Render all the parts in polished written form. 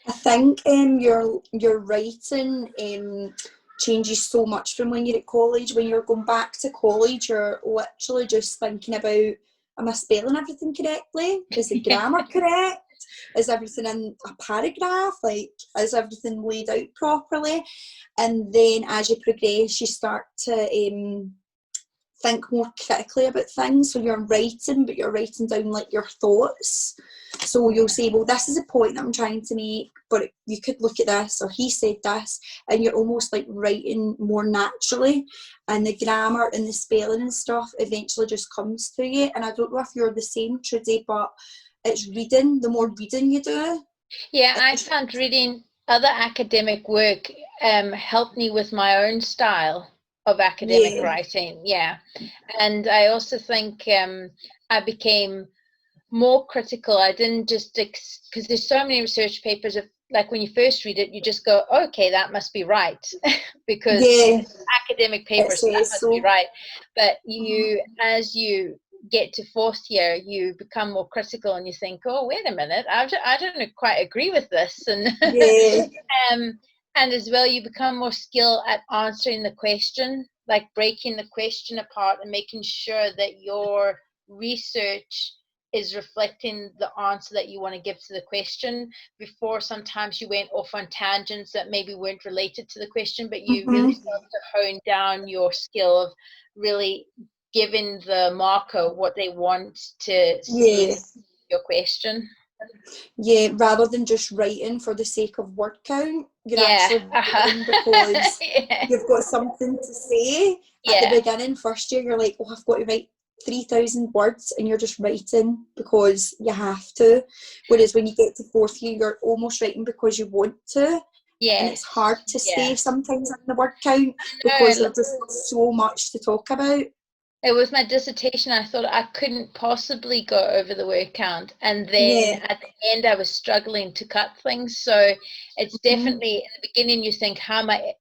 I think your writing changes so much from when you're at college. When you're going back to college, you're literally just thinking about, am I spelling everything correctly? Is the grammar correct? Is everything in a paragraph? Like, is everything laid out properly? And then as you progress, you start to think more critically about things. So you're writing, but you're writing down like your thoughts. So you'll say, well, this is a point that I'm trying to make, but you could look at this, or he said this, and you're almost like writing more naturally, and the grammar and the spelling and stuff eventually just comes to you. And I don't know if you're the same, Trudy, but it's reading. The more reading you do. Yeah, I found reading other academic work helped me with my own style of academic writing. Yeah. And I also think I became more critical. I didn't just, because there's so many research papers of, like, when you first read it, you just go, okay, that must be right, because it's academic papers, so that must be right. But as you get to fourth year, you become more critical, and you think, oh, wait a minute, I don't quite agree with this. And and as well, you become more skilled at answering the question, like breaking the question apart and making sure that your research is reflecting the answer that you want to give to the question. Before, sometimes you went off on tangents that maybe weren't related to the question, but you really started to hone down your skill of really giving the marker what they want to see in your question. Yeah, rather than just writing for the sake of word count, you're actually writing because you've got something to say. At the beginning, first year, you're like, oh, I've got to write 3,000 words, and you're just writing because you have to. Whereas when you get to fourth year, you're almost writing because you want to. And it's hard to stay sometimes in the word count because there's just so much to talk about. It was my dissertation. I thought I couldn't possibly go over the word count. And then at the end, I was struggling to cut things. So it's definitely, in the beginning, you think, how am I,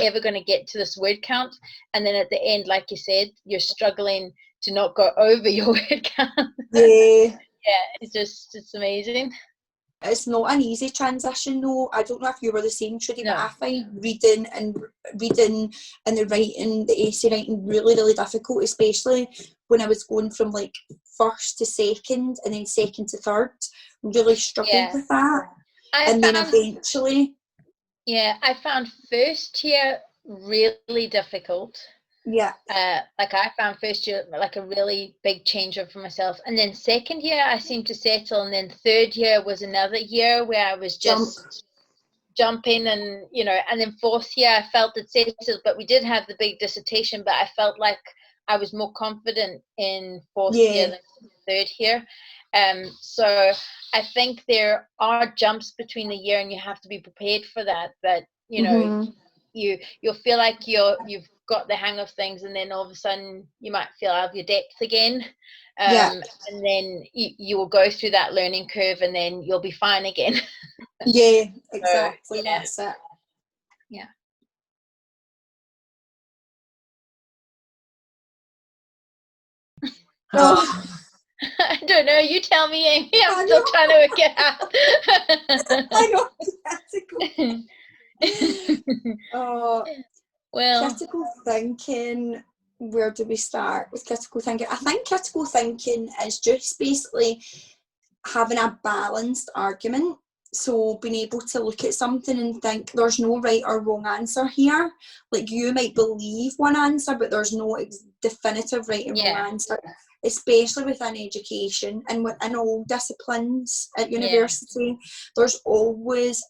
ever going to get to this word count? And then at the end, like you said, you're struggling to not go over your word count. It's amazing. It's not an easy transition, though. I don't know if you were the same, Trudy, but I find reading and the writing, the essay writing, really, really difficult, especially when I was going from like first to second and then second to third. Really struggled with that. Then eventually... Yeah, I found first year really difficult. Yeah. Like I found first year like a really big change up for myself, and then second year I seemed to settle, and then third year was another year where I was just jumping, and and then fourth year I felt it settled, but we did have the big dissertation, but I felt like I was more confident in fourth year than third year. So I think there are jumps between the year, and you have to be prepared for that. But you'll feel like you've got the hang of things, and then all of a sudden you might feel out of your depth again. And then you will go through that learning curve, and then you'll be fine again. Yeah, exactly. That's it. Yeah. I don't know. You tell me, Amy. I'm still trying to work it out. I know. Critical thinking. Where do we start with critical thinking? I think critical thinking is just basically having a balanced argument. So being able to look at something and think there's no right or wrong answer here. Like, you might believe one answer, but there's no definitive right and wrong answer. Especially within education and within all disciplines at university, there's always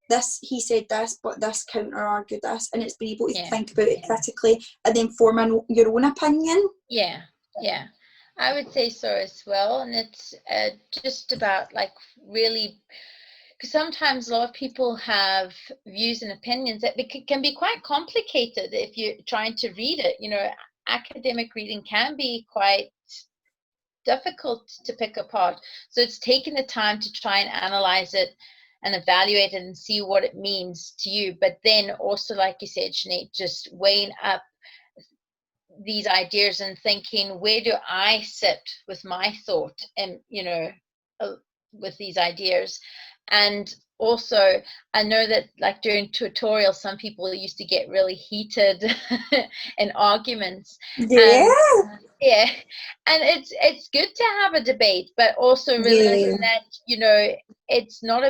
this, he said this, but this counter-argued this, and it's being able to think about it critically and then form your own opinion. Yeah, I would say so as well. And it's just about like really, because sometimes a lot of people have views and opinions that can be quite complicated if you're trying to read it. Academic reading can be quite difficult to pick apart. So it's taking the time to try and analyze it and evaluate it and see what it means to you. But then also, like you said, Sinead, just weighing up these ideas and thinking, where do I sit with my thought and with these ideas, And also, I know that like during tutorials, some people used to get really heated in arguments. Yeah. And yeah, and it's good to have a debate, but also realizing that, you know, it's not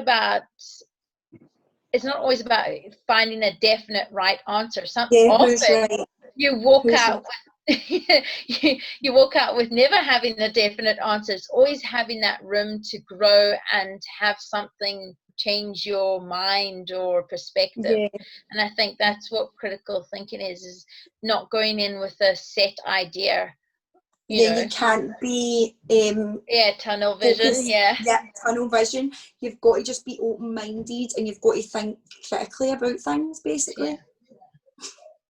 always about finding a definite right answer. Who's Often right? you walk Who's out you walk out with never having a definite answer. It's always having that room to grow and have something change your mind or perspective. Yeah. And I think that's what critical thinking is not going in with a set idea. You can't be Tunnel vision. Tunnel vision. You've got to just be open-minded, and you've got to think critically about things, basically.